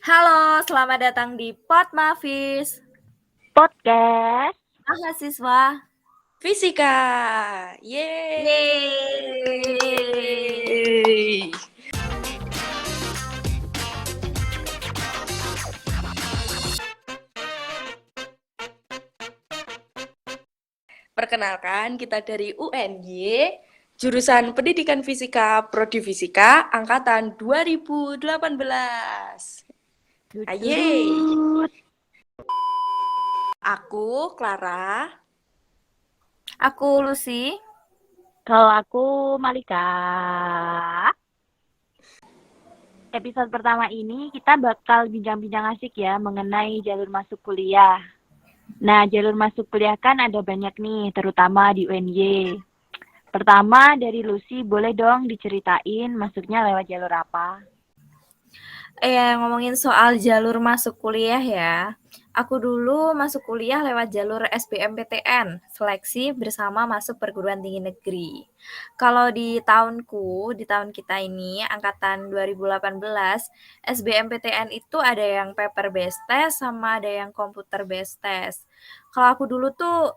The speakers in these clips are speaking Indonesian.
Halo, selamat datang di Potmafis, Podcast. mahasiswa. Fisika. Yeay. Yeay. Perkenalkan, kita dari UNY, jurusan Pendidikan Fisika, Prodi Fisika, angkatan 2018. Aye. Tutut. Aku, Clara. Aku Lucy. Kalau aku Malika. Episode pertama ini kita bakal bincang-bincang asik ya mengenai jalur masuk kuliah. Nah, jalur masuk kuliah kan ada banyak nih, terutama di UNY. Pertama dari Lucy, boleh dong diceritain masuknya lewat jalur apa? Ngomongin soal jalur masuk kuliah ya. Aku dulu masuk kuliah lewat jalur SBMPTN, seleksi bersama masuk perguruan tinggi negeri. Kalau di tahun kita ini, angkatan 2018, SBMPTN itu ada yang paper based test sama ada yang computer based test. Kalau aku dulu tuh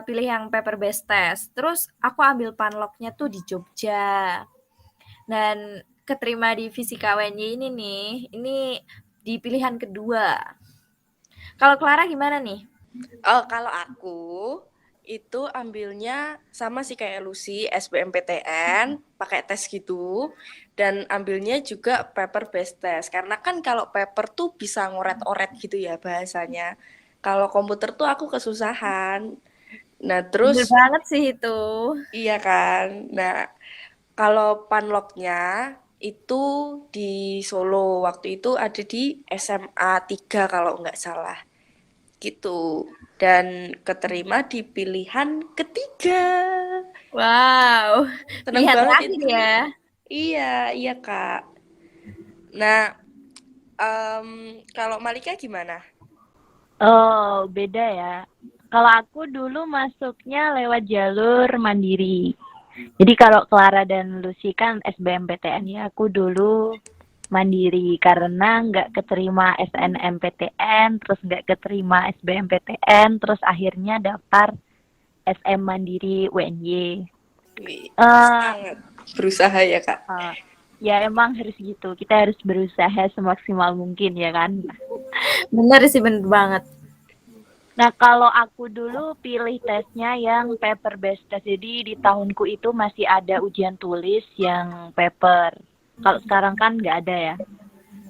pilih yang paper based test, terus aku ambil panloknya tuh di Jogja. Dan keterima di Fisika UNY ini di pilihan kedua. Kalau Clara gimana nih? Oh, kalau aku itu ambilnya sama sih kayak Lucy, SBMPTN, pakai tes gitu, dan ambilnya juga paper based test. Karena kan kalau paper tuh bisa ngoret-oret gitu ya bahasanya. Kalau komputer tuh aku kesusahan. Nah, Bener terus banget sih itu. iya kan. Nah, kalau panloknya itu di Solo. Waktu itu ada di SMA 3 kalau nggak salah. Gitu. Dan keterima di pilihan ketiga. Wow, Seneng pilihan banget terakhir itu. ya. Iya, iya Kak. Nah, kalau Malika gimana? Oh, beda ya. Kalau aku dulu masuknya lewat jalur mandiri. Jadi kalau Clara dan Lucy kan SBMPTN ya, aku dulu mandiri karena nggak keterima SNMPTN, terus nggak keterima SBMPTN, terus akhirnya daftar SM Mandiri UNY. Wih, Eh, sangat berusaha ya Kak. ya emang harus gitu. Kita harus berusaha semaksimal mungkin ya kan. Bener sih, bener banget. Nah, kalau aku dulu pilih tesnya yang paper based test. Jadi di tahunku itu masih ada ujian tulis yang paper. Kalau sekarang kan nggak ada ya.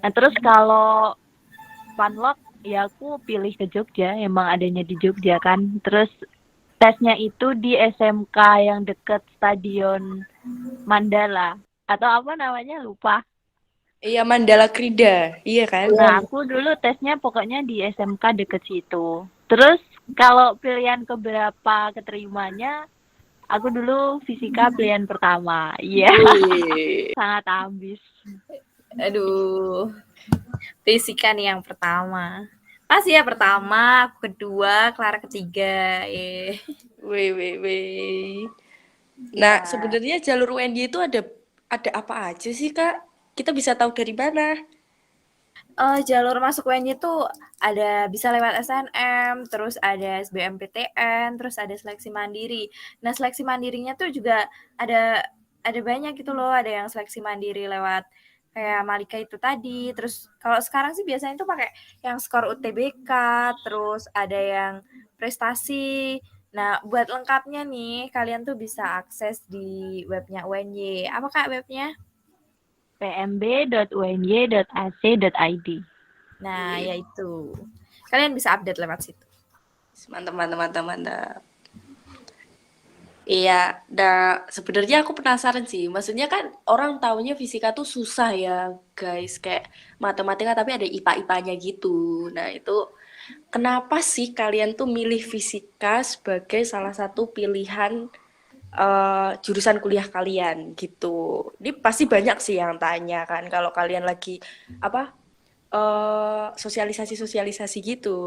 Nah, terus kalau Panlok, ya aku pilih ke Jogja. Emang adanya di Jogja kan. Terus tesnya itu di SMK yang deket Stadion Mandala. Atau apa namanya, lupa. Iya, Mandala Krida. Iya kan? Nah, aku dulu tesnya pokoknya di SMK deket situ. Terus kalau pilihan keberapa keterimanya, aku dulu fisika pilihan pertama. Iya, Wih. sangat ambis. Aduh, fisika nih yang pertama. Pas ya pertama, aku kedua, Clara ketiga. Wih, wih, wih. Nah, sebenarnya jalur UNY itu ada apa aja sih, Kak? Kita bisa tahu dari mana? Jalur masuk UNY itu ada bisa lewat SNM, terus ada SBMPTN, terus ada seleksi mandiri. Nah, seleksi mandirinya tuh juga ada banyak gitu loh, ada yang seleksi mandiri lewat kayak Malika itu tadi, terus kalau sekarang sih biasanya tuh pakai yang skor UTBK, terus ada yang prestasi. Nah, buat lengkapnya nih, kalian tuh bisa akses di webnya UNY. Apa Kak webnya? pmb.uny.ac.id. Nah, yaitu. Kalian bisa update lewat situ. Mantap, mantap, mantap, mantap. Iya, sebenarnya aku penasaran sih. Maksudnya kan orang taunya fisika tuh susah ya, guys. Kayak matematika tapi ada IPA-IPA-nya gitu. Nah, itu kenapa sih kalian tuh milih fisika sebagai salah satu pilihan jurusan kuliah kalian gitu? Ini pasti banyak sih yang tanya kan kalau kalian lagi apa sosialisasi-sosialisasi gitu.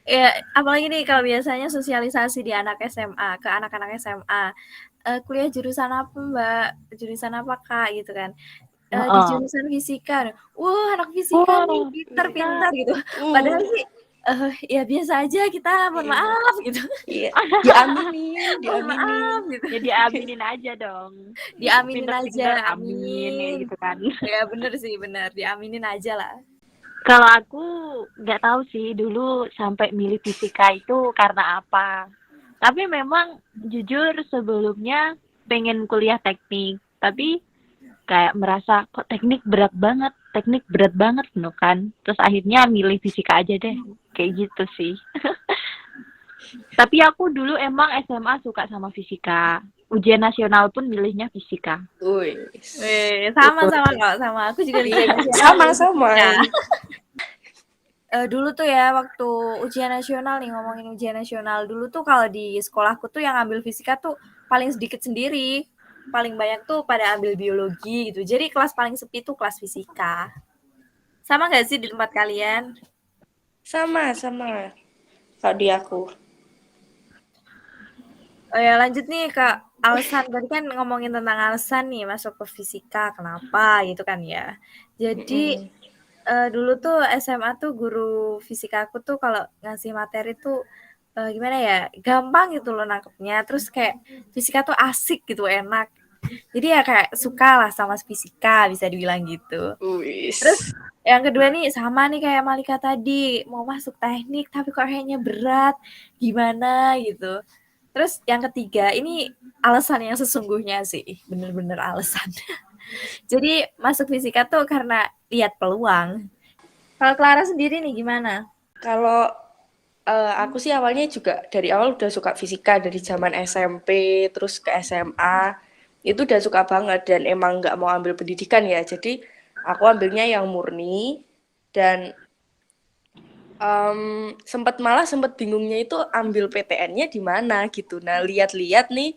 Ya, apalagi nih kalau biasanya sosialisasi di anak SMA, ke anak-anak SMA. Kuliah jurusan apa Mbak? Jurusan apa Kak? Gitu kan. di Heeh. jurusan fisika. Wah, anak fisika Wah, nih, fisika. pintar gitu. Padahal sih, ya biasa aja kita mohon Iya. maaf gitu. Iya, diaminin, Mohon diaminin. maaf gitu. Ya diaminin aja dong. Diaminin aja, Pinter-pinter amin ya amin. gitu kan. Ya bener sih, bener. Diaminin aja lah. Kalau aku nggak tahu sih dulu sampai milih fisika itu karena apa. Tapi memang jujur sebelumnya pengen kuliah teknik, tapi kayak merasa kok teknik berat banget no kan. Terus akhirnya milih fisika aja deh, kayak gitu sih. Tapi aku dulu emang SMA suka sama fisika. Ujian nasional pun milihnya fisika. Wih. Sama-sama kok, sama. Aku juga ujian Iya, nasional. sama-sama. Dulu tuh ya waktu ujian nasional nih, ngomongin ujian nasional dulu tuh kalau di sekolahku tuh yang ambil fisika tuh paling sedikit sendiri, paling banyak tuh pada ambil biologi gitu. Jadi kelas paling sepi tuh kelas fisika. Sama nggak sih di tempat kalian? Sama. Kalau di aku. Oh ya lanjut nih Kak, alasan tadi kan ngomongin tentang alasan nih masuk ke fisika kenapa gitu kan ya. Jadi dulu tuh SMA tuh guru fisika aku tuh kalau ngasih materi tuh gimana ya, gampang gitu loh nangkepnya. Terus kayak fisika tuh asik gitu, enak. Jadi ya kayak suka lah sama fisika, bisa dibilang gitu. Wis. Terus yang kedua nih sama nih kayak Malika tadi, mau masuk teknik tapi kok kayaknya berat, gimana gitu. Terus yang ketiga, ini alasan yang sesungguhnya sih, bener-bener alasan. Jadi masuk fisika tuh karena lihat peluang. Kalau Clara sendiri nih gimana? Kalau aku sih awalnya juga dari awal udah suka fisika dari zaman SMP terus ke SMA itu udah suka banget dan emang nggak mau ambil pendidikan ya. Jadi aku ambilnya yang murni dan sempat bingungnya itu ambil PTN-nya di mana gitu. Nah, lihat-lihat nih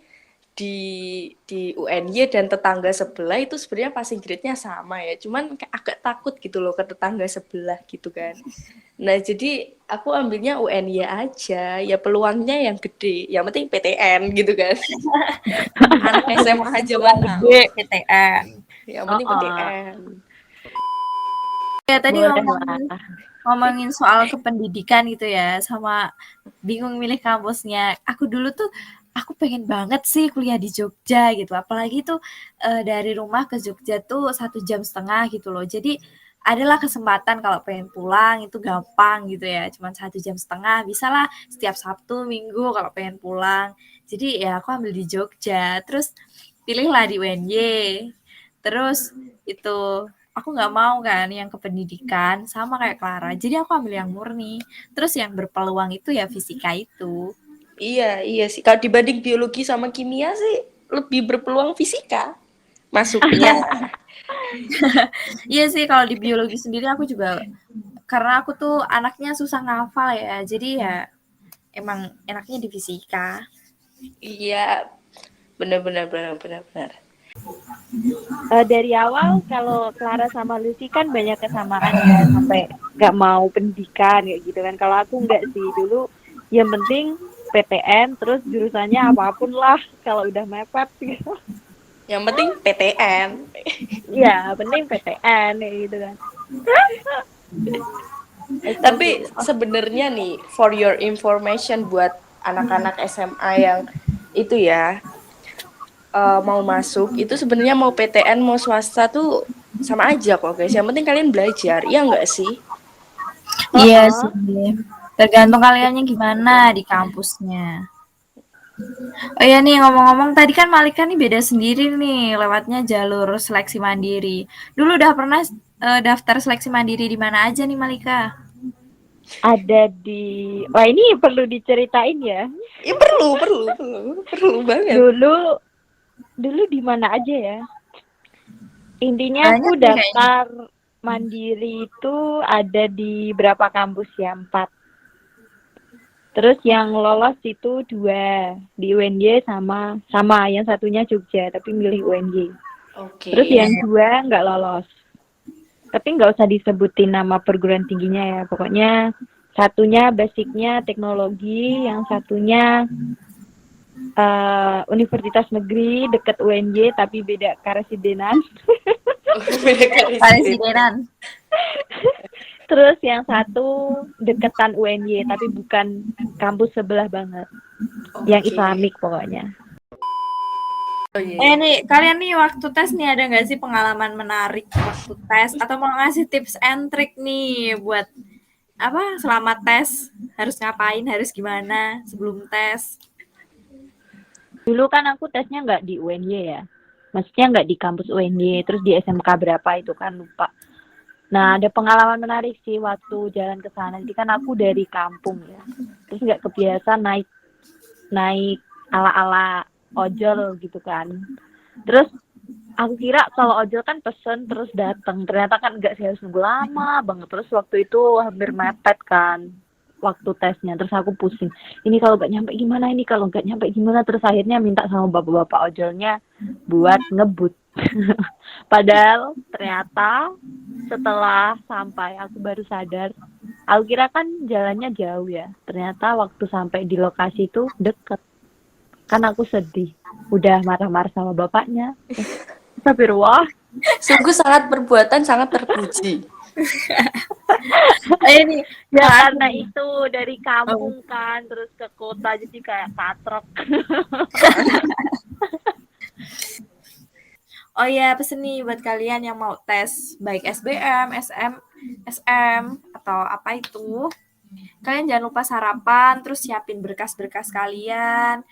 di UNY dan tetangga sebelah itu sebenarnya passing grade-nya sama ya. Cuman kayak agak takut gitu loh ke tetangga sebelah gitu kan. Nah, jadi aku ambilnya UNY aja. Ya peluangnya yang gede. Yang penting PTN gitu kan. Anak SMA aja mana. Gede PTN. Yang penting PTN. Ya tadi Boleh lah. ngomongin soal kependidikan gitu ya, sama bingung milih kampusnya. Aku dulu tuh aku pengen banget sih kuliah di Jogja gitu. Apalagi tuh dari rumah ke Jogja tuh 1,5 jam gitu loh. Jadi adalah kesempatan kalau pengen pulang itu gampang gitu ya. Cuma 1,5 jam bisa lah setiap Sabtu, Minggu kalau pengen pulang. Jadi ya aku ambil di Jogja. Terus pilihlah di UNY. Terus itu aku nggak mau kan yang ke pendidikan sama kayak Clara. Jadi aku ambil yang murni. Terus yang berpeluang itu ya fisika itu. Iya sih. Kalau dibanding biologi sama kimia sih lebih berpeluang fisika masuknya. Iya sih kalau di biologi sendiri aku juga karena aku tuh anaknya susah ngafal ya. Jadi ya emang enaknya di fisika. Iya, benar. Dari awal kalau Clara sama Lucy kan banyak kesamaan ya sampai nggak mau pendidikan kayak gitu kan. Kalau aku nggak sih dulu yang penting PTN terus jurusannya apapun lah kalau udah mepet gitu. Yang penting PTN. Iya, penting PTN kayak gitu kan. Tapi sebenarnya nih, for your information buat anak-anak SMA yang itu ya mau masuk, itu sebenarnya mau PTN mau swasta tuh sama aja kok guys. Yang penting kalian belajar, iya nggak sih? Iya sih. Tergantung kaliannya gimana di kampusnya. Oh iya nih ngomong-ngomong tadi kan Malika nih beda sendiri nih lewatnya jalur seleksi mandiri. Dulu udah pernah daftar seleksi mandiri di mana aja nih Malika? Ada di, wah ini perlu diceritain ya. Ya perlu banget. Dulu di mana aja ya? Intinya Banyak aku nih daftar mandiri itu ada di berapa kampus ya? 4. Terus yang lolos itu 2 di UNY sama yang satunya Jogja tapi milih UNY. Oke. Terus yang 2 nggak lolos. Tapi nggak usah disebutin nama perguruan tingginya ya. Pokoknya satunya basicnya teknologi, yang satunya universitas negeri dekat UNY tapi beda karesidenan. Beda karesidenan. Karesidenan. Terus yang satu deketan UNY tapi bukan kampus sebelah banget. Yang Oke. Islamik pokoknya. Oh iya. Nih, kalian nih waktu tes nih ada nggak sih pengalaman menarik waktu tes atau mau ngasih tips and trick nih buat apa selama tes harus ngapain, harus gimana sebelum tes? Dulu kan aku tesnya nggak di UNY ya. Maksudnya nggak di kampus UNY, terus di SMK berapa itu kan lupa. Nah, ada pengalaman menarik sih waktu jalan ke sana. Jadi kan aku dari kampung ya. Terus nggak kebiasa naik ala-ala ojol gitu kan. Terus aku kira kalau ojol kan pesen terus datang. Ternyata kan nggak sih, harus nunggu lama banget. Terus waktu itu hampir mepet kan waktu tesnya. Terus aku pusing. Ini kalau nggak nyampe gimana? Ini kalau nggak nyampe gimana? Terus akhirnya minta sama bapak-bapak ojolnya buat ngebut. Padahal ternyata setelah sampai aku baru sadar. Aku kira kan jalannya jauh ya. Ternyata waktu sampai di lokasi itu deket. Kan aku sedih. Udah marah-marah sama bapaknya. Astagfirullah. Sungguh sangat perbuatan sangat terpuji. Ini Ya Nah, karena itu dari kampung kan terus ke kota jadi kayak katrok. oh ya pesen nih buat kalian yang mau tes baik SBM, SM atau apa itu. Kalian jangan lupa sarapan, terus siapin berkas-berkas kalian.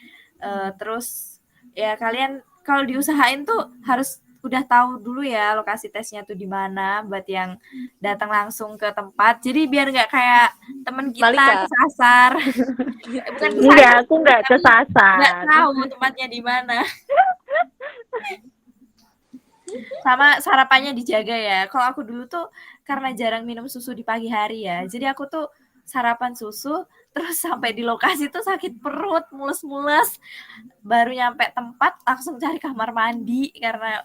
Terus ya kalian kalau diusahain tuh harus udah tahu dulu ya lokasi tesnya tuh di mana buat yang datang langsung ke tempat. Jadi biar nggak kayak temen kita Malika. kesasar. Bukan Enggak, aku enggak nggak kesasar. tahu tempatnya di mana. Sama sarapannya dijaga ya. Kalau aku dulu tuh karena jarang minum susu di pagi hari ya. Jadi aku tuh sarapan susu terus sampai di lokasi tuh sakit perut, mules-mules. Baru nyampe tempat langsung cari kamar mandi karena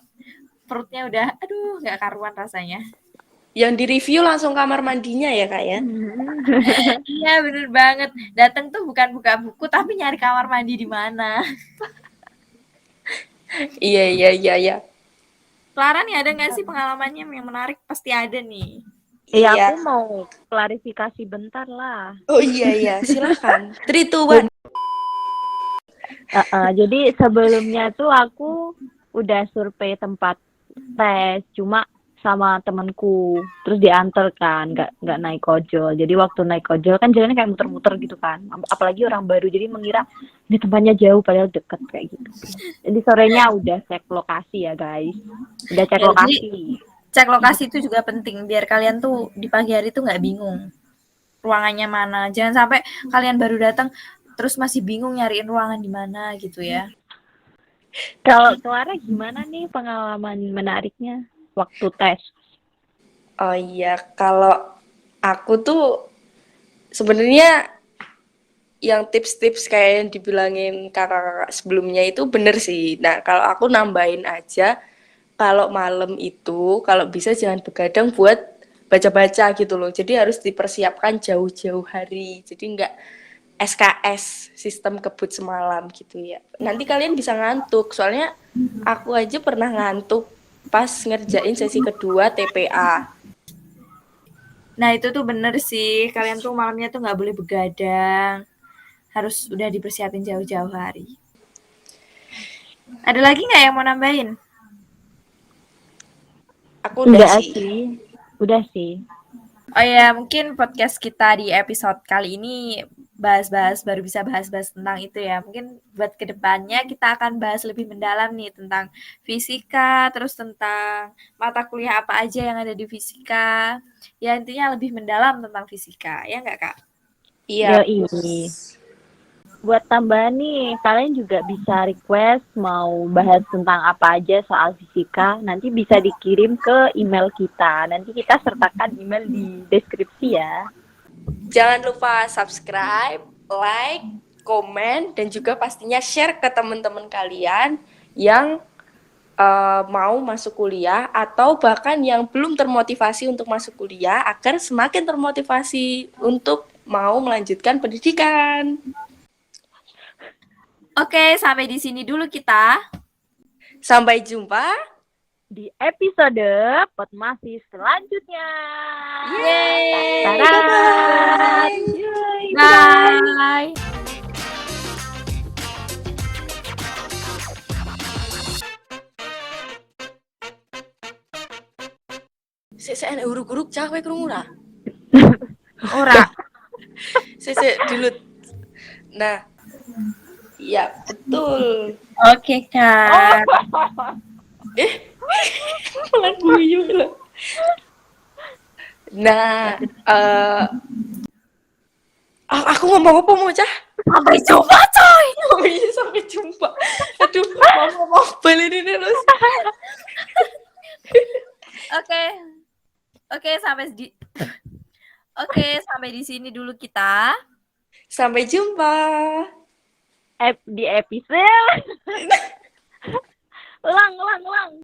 perutnya udah aduh nggak karuan rasanya. Yang di-review langsung kamar mandinya ya, Kak ya? Iya bener banget. Datang tuh bukan buka buku tapi nyari kamar mandi di mana. Iya. Clara nih ada nggak sih pengalamannya yang menarik? Pasti ada nih. Ya Iya. aku mau klarifikasi bentar lah. Oh iya, silakan. 3, 2, 1. Jadi sebelumnya tuh aku udah survei tempat tes, cuma sama temanku, terus diantar kan, nggak naik ojol. Jadi waktu naik ojol kan jalannya kayak muter-muter gitu kan, apalagi orang baru, jadi mengira ini tempatnya jauh padahal deket kayak gitu. Jadi sorenya udah cek lokasi ya guys, udah cek Ya, lokasi. Cek lokasi itu juga penting biar kalian tuh di pagi hari tuh nggak bingung ruangannya mana. Jangan sampai kalian baru datang terus masih bingung nyariin ruangan di mana gitu ya. Kalau Clara gimana nih pengalaman menariknya waktu tes? Oh iya, kalau aku tuh sebenarnya yang tips-tips kayak yang dibilangin kakak-kakak sebelumnya itu bener sih. Nah, kalau aku nambahin aja, kalau malam itu kalau bisa jangan begadang buat baca-baca gitu loh. Jadi harus dipersiapkan jauh-jauh hari. Jadi nggak SKS, sistem kebut semalam gitu ya. Nanti kalian bisa ngantuk. Soalnya aku aja pernah ngantuk pas ngerjain sesi kedua TPA. Nah itu tuh bener sih kalian tuh malamnya tuh nggak boleh begadang. Harus udah dipersiapin jauh-jauh hari. Ada lagi nggak yang mau nambahin? Aku udah Enggak sih. Udah sih. Oh ya, mungkin podcast kita di episode kali ini baru bisa bahas-bahas tentang itu ya. Mungkin buat kedepannya kita akan bahas lebih mendalam nih tentang fisika, terus tentang mata kuliah apa aja yang ada di fisika. Ya intinya lebih mendalam tentang fisika, ya nggak Kak? Iya. Yoi. Buat tambahan nih, kalian juga bisa request mau bahas tentang apa aja soal fisika. Nanti bisa dikirim ke email kita. Nanti kita sertakan email di deskripsi ya. Jangan lupa subscribe, like, komen, dan juga pastinya share ke teman-teman kalian yang mau masuk kuliah atau bahkan yang belum termotivasi untuk masuk kuliah agar semakin termotivasi untuk mau melanjutkan pendidikan. Oke, sampai di sini dulu kita. Sampai jumpa di episode Potmasih selanjutnya. Yeay. Tadaa. Bye-bye. Yeay, bye-bye. Bye. Sik enek huruf-huruf cah kowe krungu ra? Ora. Sik dulu. Nah, iya betul. Oke, Kak. Malah guyu loh. Nah, aku ngomong apa mau cah? Sampai jumpa, coy. Oh iya, sampai jumpa. Aduh, mau balik ini terus. Oke, sampai di sini dulu kita. Sampai jumpa. Di episode. ulang.